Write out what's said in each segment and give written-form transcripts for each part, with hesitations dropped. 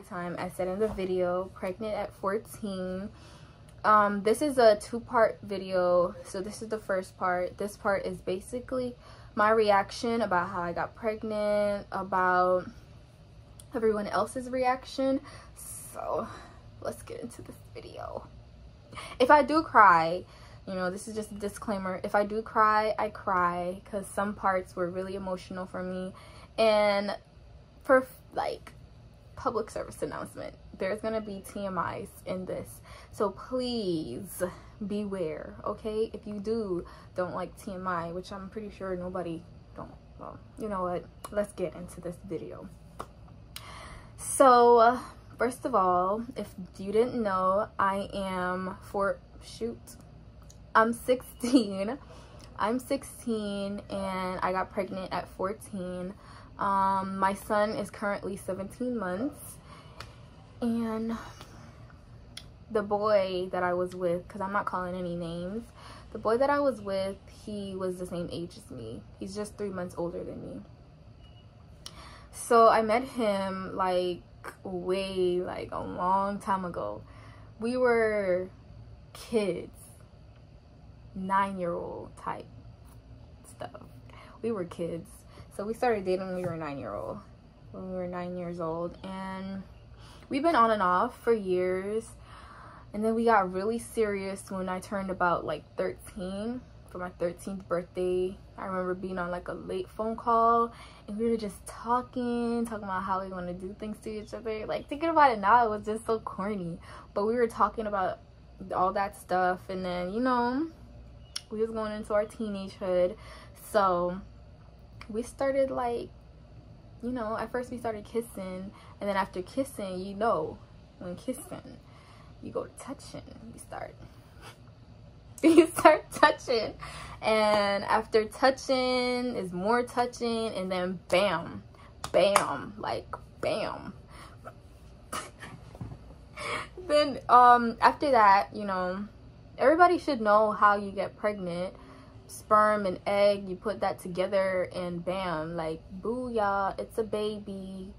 Time I said in the video, pregnant at 14. This is a two-part video, so this is the first part. This part is basically my reaction about how I got pregnant, about everyone else's reaction. So let's get into this video. If I do cry, you know, this is just a disclaimer. If I do cry, I cry because some parts were really emotional for me. And for like public service announcement, there's gonna be TMIs in this, so please beware, okay? If you don't like TMI, which I'm pretty sure nobody don't, well, you know what, let's get into this video. So first of all, if you didn't know, I'm 16 and I got pregnant at 14. My son is currently 17 months, and the boy that I was with, because I'm not calling any names, the boy that I was with, he was the same age as me. He's just 3 months older than me. So I met him like a long time ago. We were kids, 9-year-old type stuff. We were kids. So we started dating when we were 9 years old, and we've been on and off for years. And then we got really serious when I turned about like 13, for my 13th birthday. I remember being on like a late phone call, and we were just talking about how we want to do things to each other. Like, thinking about it now, it was just so corny, but we were talking about all that stuff. And then, you know, we was going into our teenagehood, so we started, like, you know, at first we started kissing, and then after kissing, you know, when kissing, you go to touching. You start touching, and after touching is more touching, and then bam, like bam. Then after that, you know, everybody should know how you get pregnant. Sperm and egg, you put that together and bam, like booyah, it's a baby.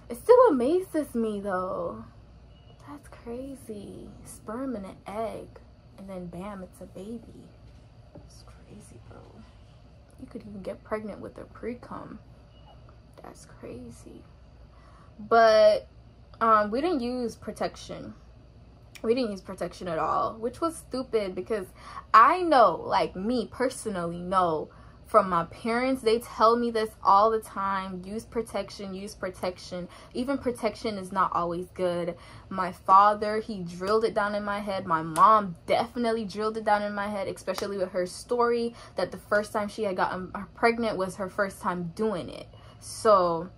It still amazes me though. That's crazy. Sperm and an egg, and then bam, it's a baby. It's crazy, bro. You could even get pregnant with a pre-cum. That's crazy. But we didn't use protection. We didn't use protection at all, which was stupid, because I know, like, me personally know from my parents, they tell me this all the time: use protection, use protection. Even protection is not always good. My father, he drilled it down in my head. My mom definitely drilled it down in my head, especially with her story that the first time she had gotten pregnant was her first time doing it. So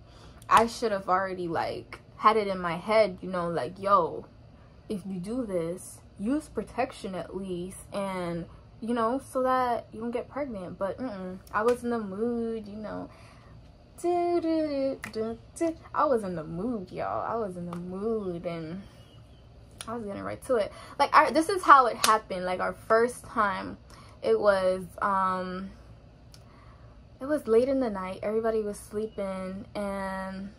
I should have already, like, had it in my head, you know, like, yo, if you do this, use protection at least, and, you know, so that you don't get pregnant. But I was in the mood, you know. I was in the mood, y'all. I was in the mood, and I was getting right to it. Like, this is how it happened. Like, our first time, it was late in the night. Everybody was sleeping, and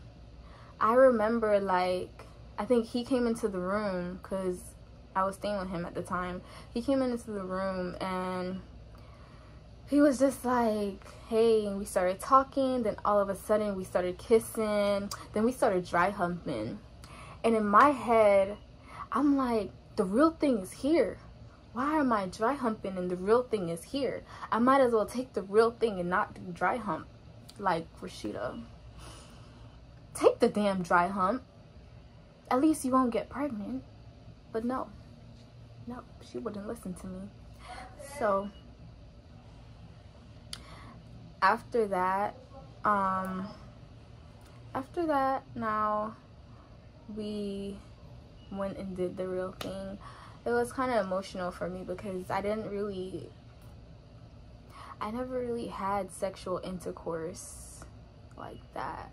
I remember, like, I think he came into the room, because I was staying with him at the time. He came into the room, and he was just like, hey, and we started talking. Then all of a sudden we started kissing. Then we started dry humping. And in my head, I'm like, the real thing is here. Why am I dry humping and the real thing is here? I might as well take the real thing and not do dry hump. Like, Rashida, take the damn dry hump. At least you won't get pregnant. But no, she wouldn't listen to me. So after that, now we went and did the real thing. It was kind of emotional for me, because I never really had sexual intercourse like that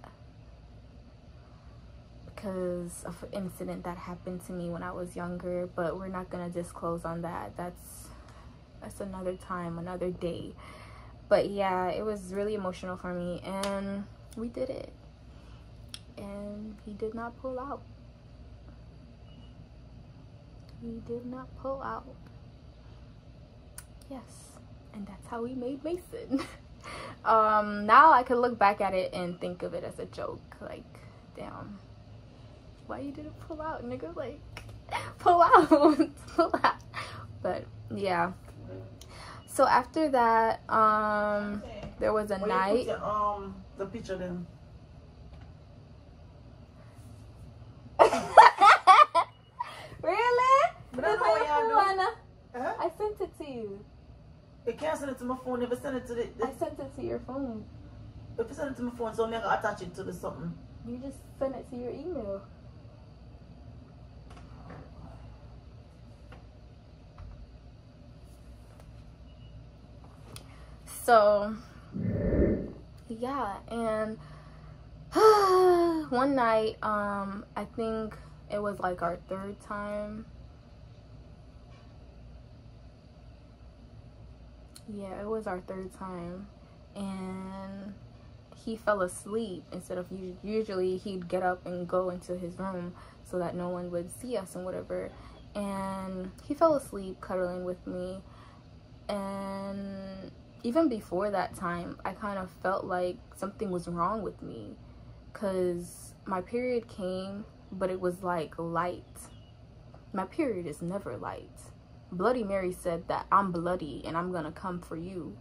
because of an incident that happened to me when I was younger, but we're not gonna disclose on that. That's another time, another day. But yeah, it was really emotional for me, and we did it, and he did not pull out. He did not pull out. Yes, and that's how we made Mason. Now I could look back at it and think of it as a joke, like, damn, why you didn't pull out, nigga? Like, pull out. Pull out. But yeah, so after that, there was a night. You put the picture then. Really? But I know what y'all do. I sent it to you. You can't send it to my phone. If I send it to the I sent it to your phone. If I send it to my phone, so I'm gonna attach it to the something. You just send it to your email. So yeah, and one night, I think it was like our third time. Yeah, it was our third time, and he fell asleep instead of usually he'd get up and go into his room so that no one would see us and whatever. And he fell asleep cuddling with me, and even before that time, I kind of felt like something was wrong with me, because my period came, but it was like light. My period is never light. Bloody Mary said that I'm bloody and I'm gonna come for you.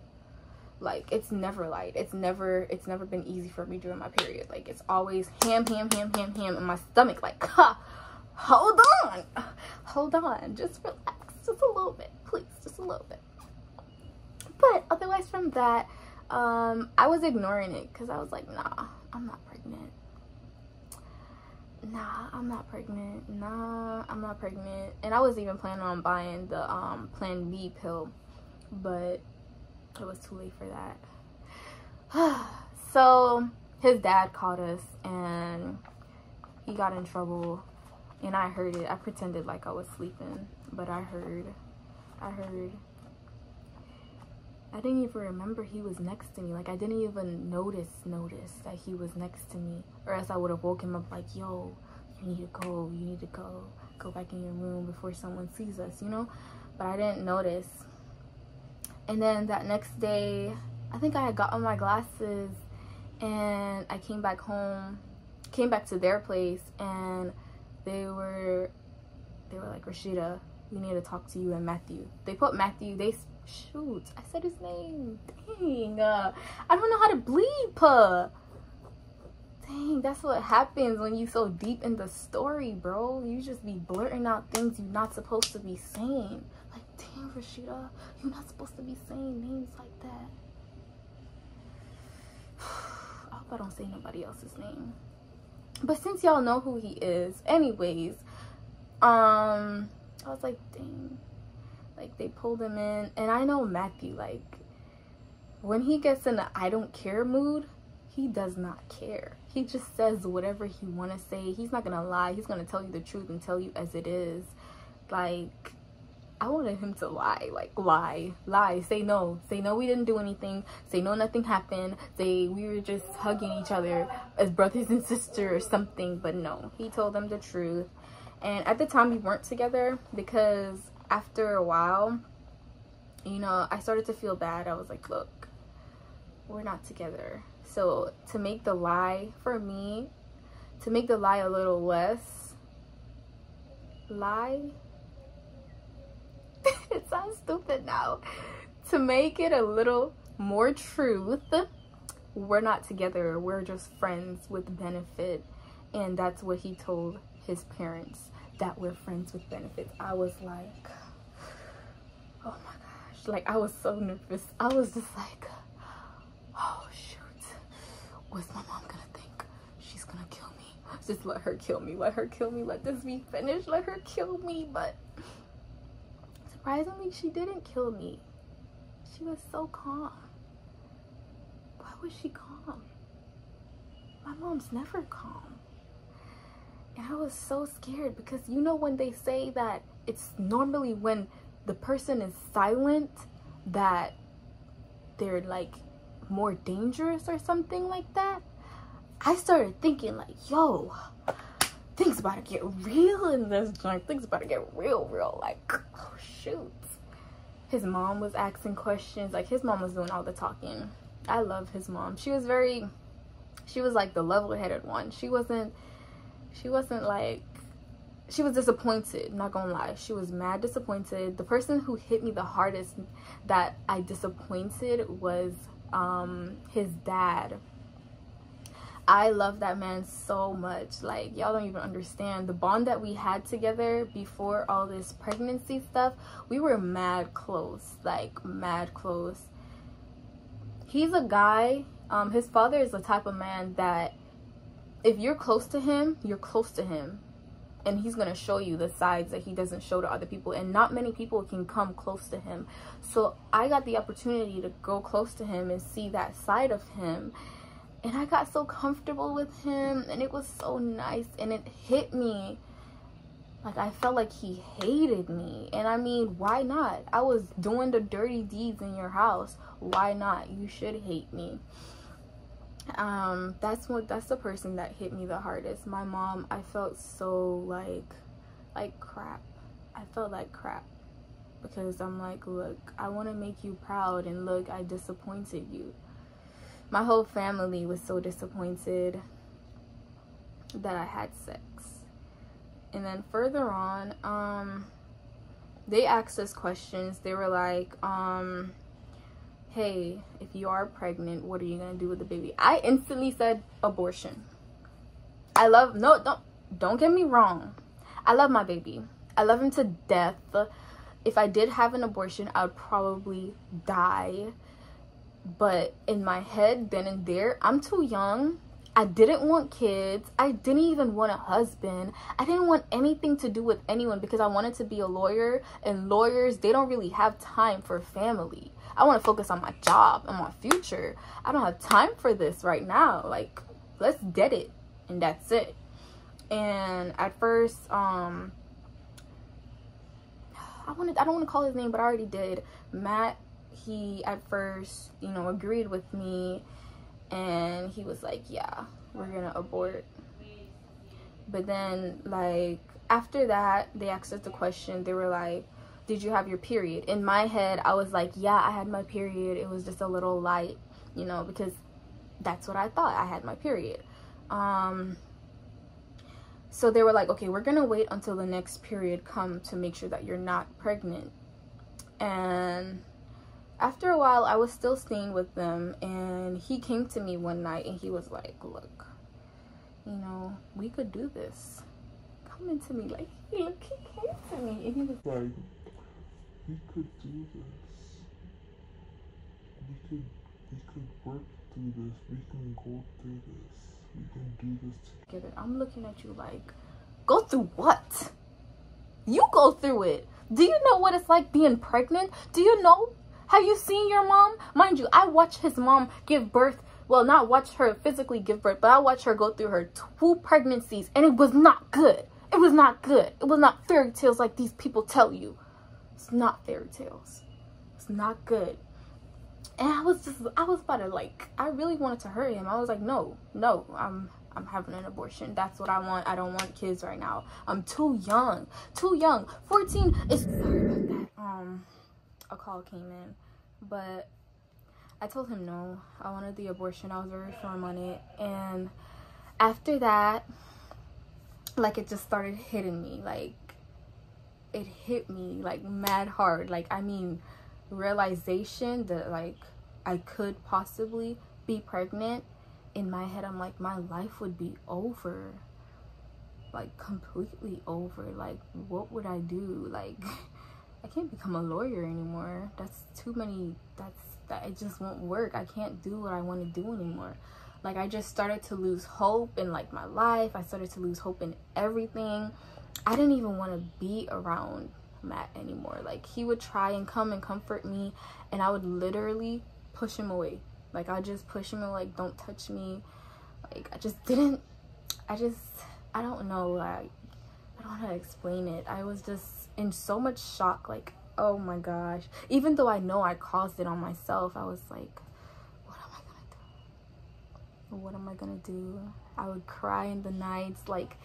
Like, it's never light. It's never been easy for me during my period. Like, it's always ham, and my stomach like, ha, hold on, just relax, just a little bit, please, just a little bit. But otherwise from that, I was ignoring it because I was like, nah, I'm not pregnant. Nah, I'm not pregnant. Nah, I'm not pregnant. And I was even planning on buying the Plan B pill, but it was too late for that. So his dad called us and he got in trouble, and I heard it. I pretended like I was sleeping, but I heard. I didn't even remember he was next to me. Like, I didn't even notice that he was next to me, or else I would have woke him up like, yo, you need to go back in your room before someone sees us, you know. But I didn't notice. And then that next day, I think I had gotten my glasses, and I came back to their place, and they were like, Rashida, we need to talk to you and Matthew. They put Matthew, shoot, I said his name. Dang, I don't know how to bleep. Dang, that's what happens when you so deep in the story, bro. You just be blurting out things you're not supposed to be saying. Like, damn, Rashida, you're not supposed to be saying names like that. I hope I don't say nobody else's name. But since y'all know who he is, anyways, I was like, dang. Like, they pulled him in, and I know Matthew, like, when he gets in the I don't care mood, he does not care. He just says whatever he want to say. He's not gonna lie. He's gonna tell you the truth and tell you as it is. Like, I wanted him to lie. Like, lie. Say no we didn't do anything. Say no, nothing happened. Say we were just hugging each other as brothers and sisters or something. But no, he told them the truth. And at the time, we weren't together, because after a while, you know, I started to feel bad. I was like, look, we're not together. So to make the lie, for me, to make the lie a little less lie, it sounds stupid now, to make it a little more truth, we're not together, we're just friends with benefit. And that's what he told his parents, that we're friends with benefits. I was like, oh my gosh, like, I was so nervous. I was just like, oh shoot, what's my mom gonna think? She's gonna kill me. Just let her kill me, let this be finished, let her kill me. But surprisingly, she didn't kill me. She was so calm. Why was she calm? mom's never calm. And I was so scared because you know when they say that it's normally when the person is silent that they're like more dangerous or something like that. I started thinking like, yo, things about to get real in this joint. Things about to get real. Like, oh shoot. His mom was asking questions. Like, his mom was doing all the talking. I love his mom. She was like the level-headed one. She wasn't like, she was disappointed, not gonna lie. She was mad disappointed. The person who hit me the hardest that I disappointed was his dad. I love that man so much. Like, y'all don't even understand the bond that we had together before all this pregnancy stuff. We were mad close, like mad close. He's a guy, his father is the type of man that if you're close to him, you're close to him. And he's going to show you the sides that he doesn't show to other people. And not many people can come close to him. So I got the opportunity to go close to him and see that side of him. And I got so comfortable with him. And it was so nice. And it hit me. Like, I felt like he hated me. And I mean, why not? I was doing the dirty deeds in your house. Why not? You should hate me. That's the person that hit me the hardest. My mom, I felt so like crap. I felt like crap because I'm like, look, I want to make you proud, and look, I disappointed you. My whole family was so disappointed that I had sex. And then further on, they asked us questions. They were like, hey, if you are pregnant, what are you gonna do with the baby? I instantly said abortion. I love, don't get me wrong, I love my baby. I love him to death. If I did have an abortion, I would probably die. But in my head, then and there, I'm too young. I didn't want kids. I didn't even want a husband. I didn't want anything to do with anyone because I wanted to be a lawyer, and lawyers, they don't really have time for family. I want to focus on my job and my future. I don't have time for this right now. Like, let's get it, and that's it. And at first, I don't want to call his name, but I already did. Matt, he at first, you know, agreed with me, and he was like, yeah, we're gonna abort. But then, like, after that, they asked us the question. They were like, did you have your period? In my head, I was like, yeah, I had my period. It was just a little light, you know, because that's what I thought. I had my period. So they were like, okay, we're gonna wait until the next period come to make sure that you're not pregnant. And after a while, I was still staying with them, and he came to me one night and he was like, look, you know, we could do this. Come into me. Like, look, he came to me and he was like, we could do this. We could work through this. We can go through this. We can do this together. I'm looking at you like, go through what? You go through it. Do you know what it's like being pregnant? Do you know? Have you seen your mom? Mind you, I watched his mom give birth. Well, not watch her physically give birth, but I watched her go through her 2 pregnancies, and it was not good. It was not good. It was not fairy tales like these people tell you. It's not fairy tales. It's not good. And I was about to, like, I really wanted to hurt him. I was like, no, I'm having an abortion. That's what I want. I don't want kids right now. I'm too young. 14 is, sorry about that. A call came in, but I told him no. I wanted the abortion. I was very firm on it. And after that, like, it just started hitting me. Like, it hit me like mad hard. Like, I mean, realization that, like, I could possibly be pregnant. In my head, I'm like, my life would be over, like, completely over. Like, what would I do? Like, I can't become a lawyer anymore. That's too many, that it just won't work. I can't do what I want to do anymore. Like, I just started to lose hope in, like, my life. I started to lose hope in everything. I didn't even want to be around Matt anymore. Like, he would try and come and comfort me, and I would literally push him away. Like, I'd just push him away, like, don't touch me. Like, I don't know, like, I don't know how to explain it. I was just in so much shock, like, oh my gosh. Even though I know I caused it on myself, I was like, what am I gonna do? What am I gonna do? I would cry in the nights, like,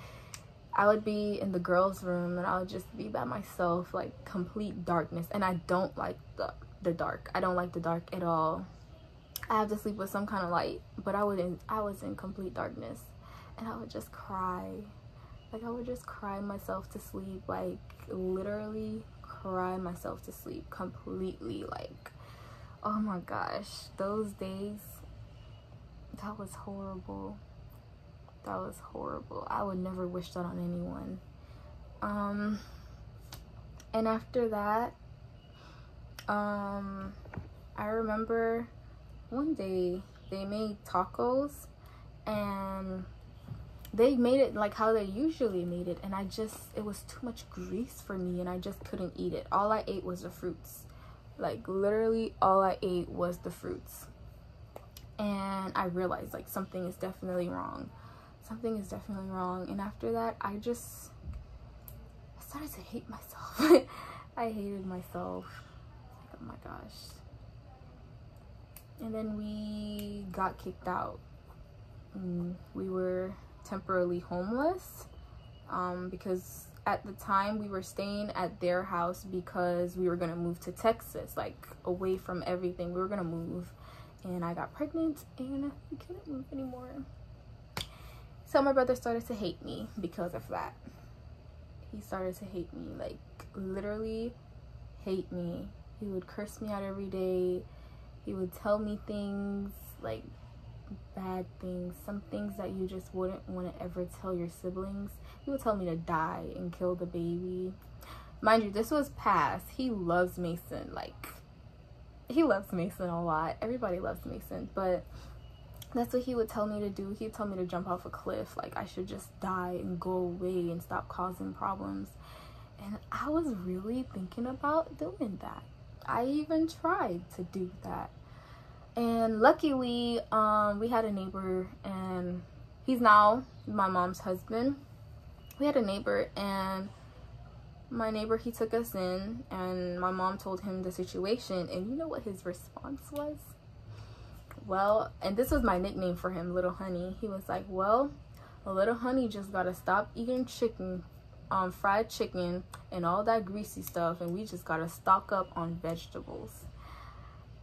I would be in the girls' room and I would just be by myself, like, complete darkness. And I don't like the dark. I don't like the dark at all. I have to sleep with some kind of light, but I was in complete darkness, and I would just cry. Like, I would just cry myself to sleep, like, literally cry myself to sleep completely. Like, oh my gosh, those days, that was horrible. That was horrible. I would never wish that on anyone. And after that, I remember one day they made tacos, and they made it like how they usually made it, and it was too much grease for me, and I just couldn't eat it. All I ate was the fruits. Like, literally all I ate was the fruits. And I realized, like, something is definitely wrong. Something is definitely wrong. And after that, I started to hate myself. I hated myself. Like, oh my gosh. And then we got kicked out. We were temporarily homeless, because at the time we were staying at their house because we were gonna move to Texas, like, away from everything. We were gonna move, and I got pregnant and we couldn't move anymore. So my brother started to hate me because of that. He started to hate me, like, literally hate me. He would curse me out every day. He would tell me things, like, bad things, some things that you just wouldn't want to ever tell your siblings. He would tell me to die and kill the baby. Mind you, this was past. He loves Mason. Like, he loves Mason a lot. Everybody loves Mason, but that's what he would tell me to do. He'd tell me to jump off a cliff. Like, I should just die and go away and stop causing problems. And I was really thinking about doing that. I even tried to do that. And luckily, we had a neighbor, and he's now my mom's husband. We had a neighbor, and my neighbor, he took us in, and my mom told him the situation, and you know what his response was? Well, and this was my nickname for him, Little Honey. He was like, well, Little Honey just gotta stop eating chicken, fried chicken and all that greasy stuff, and we just gotta stock up on vegetables.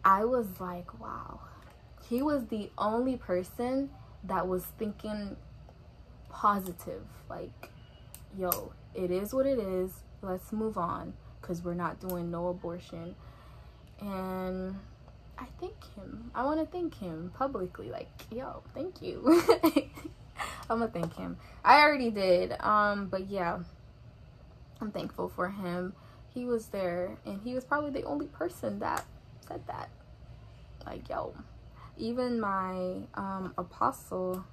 I was like, wow. He was the only person that was thinking positive. Like, yo, it is what it is. Let's move on, because we're not doing no abortion. And I thank him. I want to thank him publicly. Like, yo, thank you. I'm gonna thank him. I already did. But yeah, I'm thankful for him. He was there, and he was probably the only person that said that. Like, yo, even my apostle,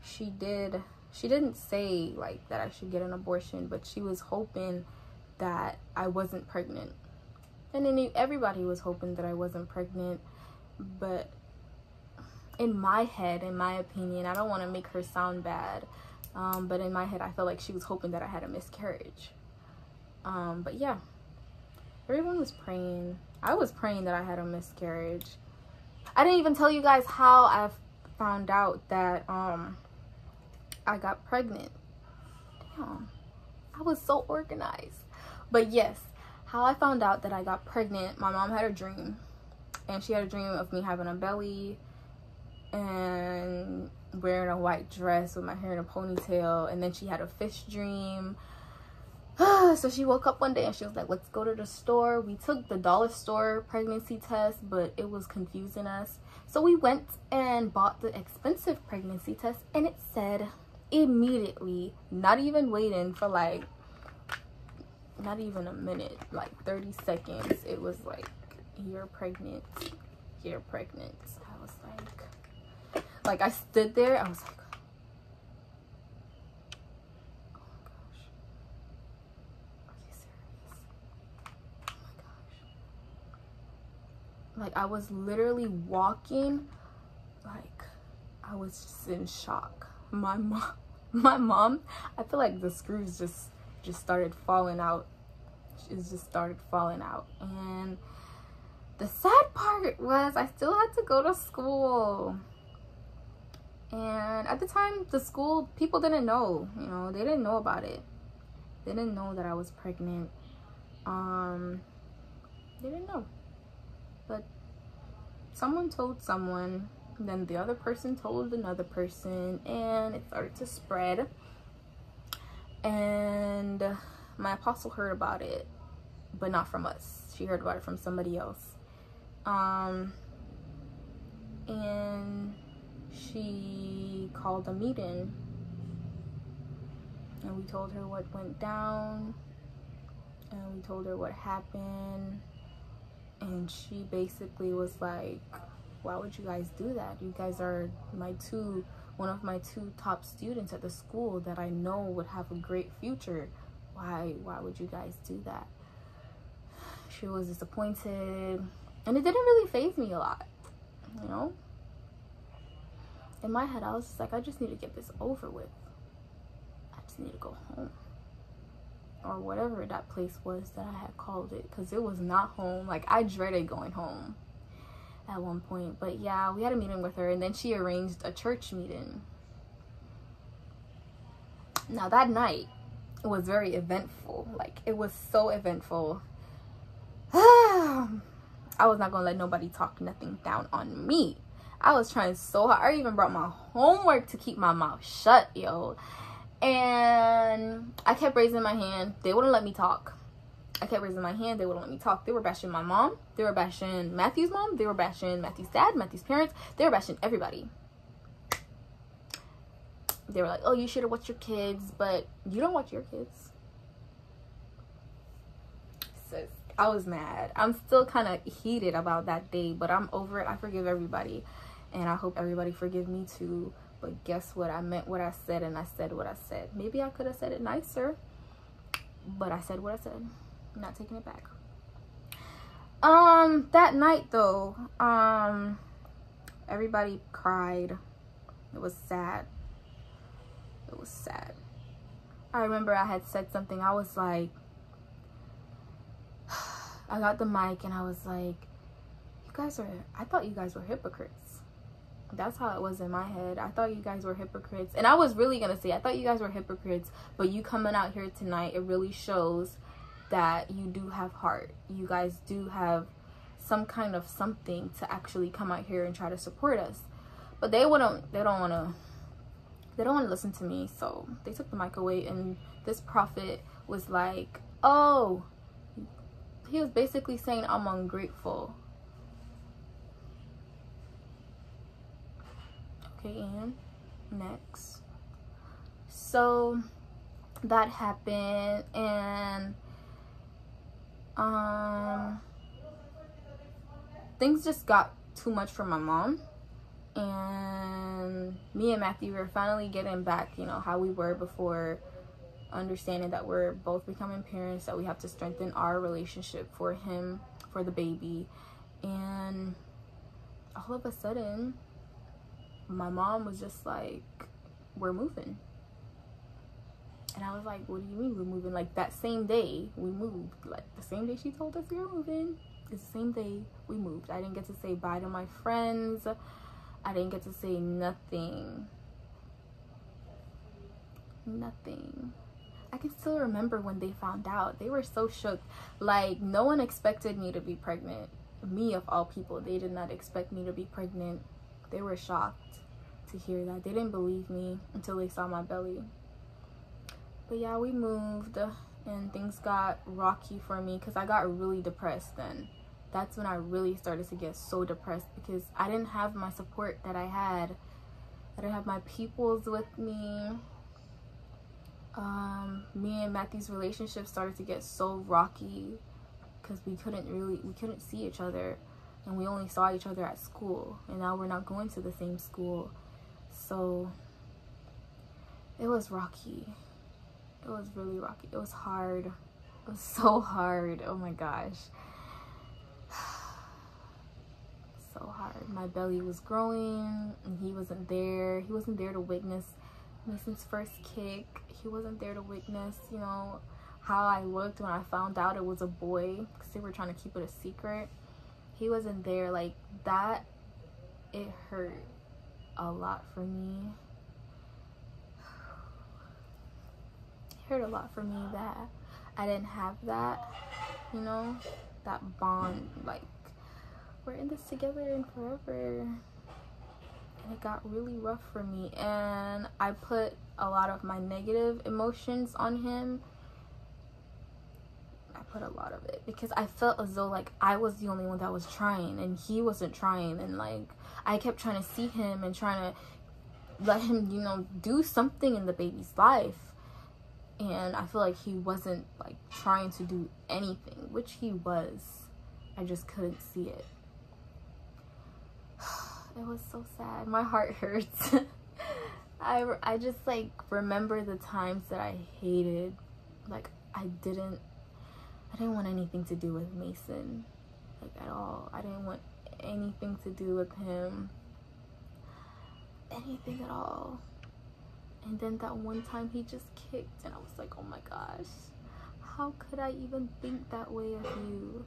she didn't say like that I should get an abortion, but she was hoping that I wasn't pregnant. And then everybody was hoping that I wasn't pregnant. But in my head, in my opinion, I don't want to make her sound bad, but in my head, I felt like she was hoping that I had a miscarriage. But yeah, everyone was praying. I was praying that I had a miscarriage. I didn't even tell you guys how I found out that I got pregnant. Damn, I was so organized. But yes, how I found out that I got pregnant, my mom had a dream, and she had a dream of me having a belly and wearing a white dress with my hair in a ponytail. And then she had a fish dream. So she woke up one day and she was like, let's go to the store. We took the dollar store pregnancy test, but it was confusing us. So we went and bought the expensive pregnancy test, and it said immediately, not even waiting for like, not even a minute, like 30 seconds, it was like, you're pregnant, you're pregnant. I was like I stood there, I was like, like, I was literally walking, like, I was was just in shock. My mom, I feel like the screws just started falling out. It just started falling out. And the sad part was I still had to go to school. And at the time, the school, people didn't know, you know, they didn't know about it. They didn't know that I was pregnant. They didn't know. But someone told someone, then the other person told another person, and it started to spread. And my apostle heard about it, but not from us. She heard about it from somebody else. And she called a meeting, and we told her what went down, and we told her what happened. And she basically was like, why would you guys do that? You guys are one of my two top students at the school that I know would have a great future. Why would you guys do that? She was disappointed, and it didn't really faze me a lot, you know. In my head, I was just like, I just need to get this over with. I just need to go home, or whatever that place was that I had called it, because it was not home. Like, I dreaded going home at one point. But yeah, we had a meeting with her, and then she arranged a church meeting. Now that night was very eventful. Like, it was so eventful. I was not gonna let nobody talk nothing down on me. I was trying so hard. I even brought my homework to keep my mouth shut, yo. And I kept raising my hand. They wouldn't let me talk. I kept raising my hand. They wouldn't let me talk. They were bashing my mom. They were bashing Matthew's mom. They were bashing Matthew's dad, Matthew's parents. They were bashing everybody. They were like, oh, you should have watched your kids, but you don't watch your kids. Sis, I was mad. I'm still kind of heated about that day, but I'm over it. I forgive everybody, and I hope everybody forgive me too. But guess what? I meant what I said, and I said what I said. Maybe I could have said it nicer, but I said what I said. I'm not taking it back. That night though, everybody cried. It was sad. It was sad. I remember I had said something. I was like, I got the mic and I was like, I thought you guys were hypocrites. That's how it was in my head. I thought you guys were hypocrites. And I was really gonna say, I thought you guys were hypocrites, but you coming out here tonight, it really shows that you do have heart. You guys do have some kind of something to actually come out here and try to support us. But they don't want to listen to me, so they took the mic away. And this prophet was like, oh, he was basically saying I'm ungrateful. Okay, and next. So that happened, and things just got too much for my mom. And me and Matthew were finally getting back, you know, how we were before, understanding that we're both becoming parents, that we have to strengthen our relationship for him, for the baby. And all of a sudden, my mom was just like, we're moving. And I was like, what do you mean we're moving? Like, that same day we moved. Like, the same day she told us we were moving, it's the same day we moved. I didn't get to say bye to my friends. I didn't get to say nothing. Nothing. I can still remember when they found out. They were so shook. Like, no one expected me to be pregnant. Me, of all people. They did not expect me to be pregnant. They were shocked to hear that. They didn't believe me until they saw my belly. But yeah, we moved, and things got rocky for me because I got really depressed then. That's when I really started to get so depressed, because I didn't have my support that I had. I didn't have my peoples with me. Me and Matthew's relationship started to get so rocky because we couldn't see each other, and we only saw each other at school, and now we're not going to the same school. So it was rocky. It was really rocky. It was hard. It was so hard. Oh my gosh. so hard. My belly was growing and he wasn't there. He wasn't there to witness Mason's first kick. He wasn't there to witness, you know, how I looked when I found out it was a boy, because they were trying to keep it a secret. He wasn't there. Like, that, it hurt a lot for me. It hurt a lot for me that I didn't have that, you know, that bond. Like, we're in this together and forever. And it got really rough for me, and I put a lot of my negative emotions on him. I put a lot of it because I felt as though like I was the only one that was trying and he wasn't trying, and like I kept trying to see him and trying to let him, you know, do something in the baby's life, and I feel like he wasn't like trying to do anything, which he was. I just couldn't see it. It was so sad. My heart hurts. I just like remember the times that I hated, like I didn't want anything to do with Mason, like at all. I didn't want anything to do with him, anything at all. And then that one time he just kicked, and I was like, oh my gosh, how could I even think that way of you?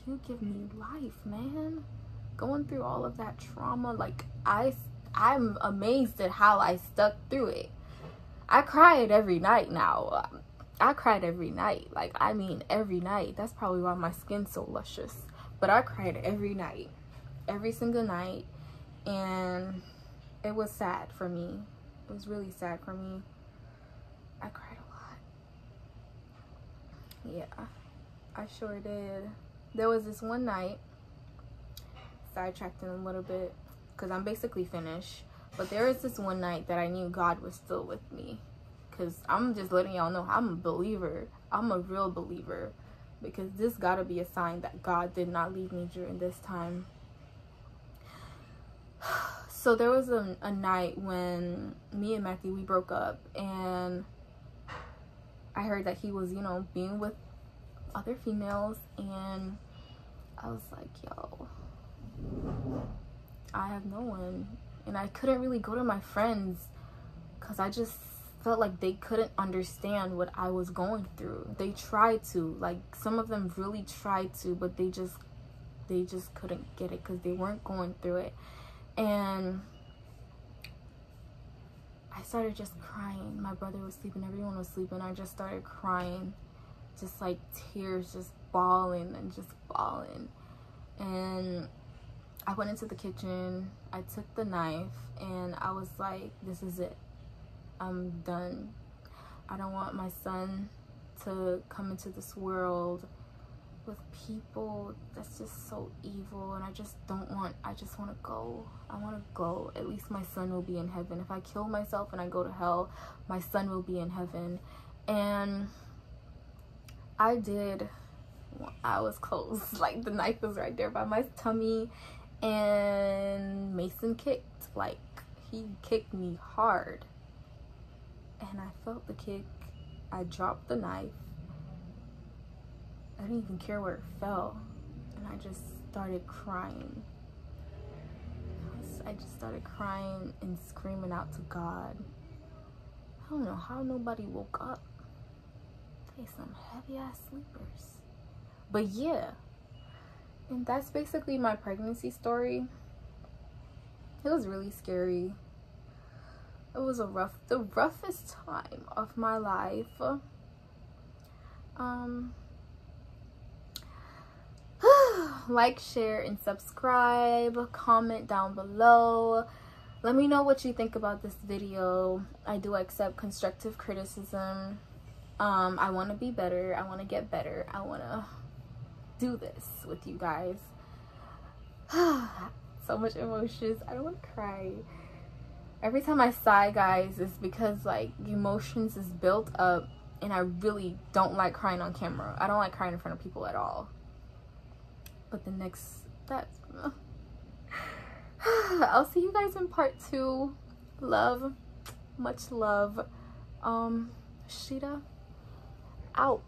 You give me life, man. Going through all of that trauma, like I'm amazed at how I stuck through it. I cried every night now. I cried every night. Like, I mean every night. That's probably why my skin's so luscious. But I cried every night. Every single night. And it was sad for me. It was really sad for me. I cried a lot. Yeah, I sure did. There was this one night, sidetracked in a little bit because I'm basically finished, but there was this one night that I knew God was still with me, because I'm just letting y'all know I'm a believer. I'm a real believer, because this gotta be a sign that God did not leave me during this time. So there was a night when me and Matthew, we broke up, and I heard that he was, you know, being with other females, and I was like, yo, I have no one. And I couldn't really go to my friends because I just felt like they couldn't understand what I was going through. They tried to, like, some of them really tried to, but they just couldn't get it because they weren't going through it. And I started just crying. My brother was sleeping, everyone was sleeping. I just started crying, just like tears, just bawling and just bawling. And I went into the kitchen, I took the knife, and I was like, this is it. I'm done. I don't want my son to come into this world with people that's just so evil, and I just want to go. I want to go. At least my son will be in heaven. If I kill myself and I go to hell, my son will be in heaven. And I did. I was close. Like, the knife was right there by my tummy, and Mason kicked. Like, he kicked me hard, and I felt the kick. I dropped the knife. I didn't even care where it fell, and I just started crying. I just started crying and screaming out to God. I don't know how nobody woke up. They some heavy ass sleepers. But yeah, and that's basically my pregnancy story. It was really scary. It was the roughest time of my life. Like, share, and subscribe. Comment down below. Let me know what you think about this video. I do accept constructive criticism. I want to be better. I want to get better. I want to do this with you guys. So much emotions. I don't want to cry. Every time I sigh, guys, it's because, like, emotions is built up, and I really don't like crying on camera. I don't like crying in front of people at all. But I'll see you guys in part 2. Love, much love. Shida out.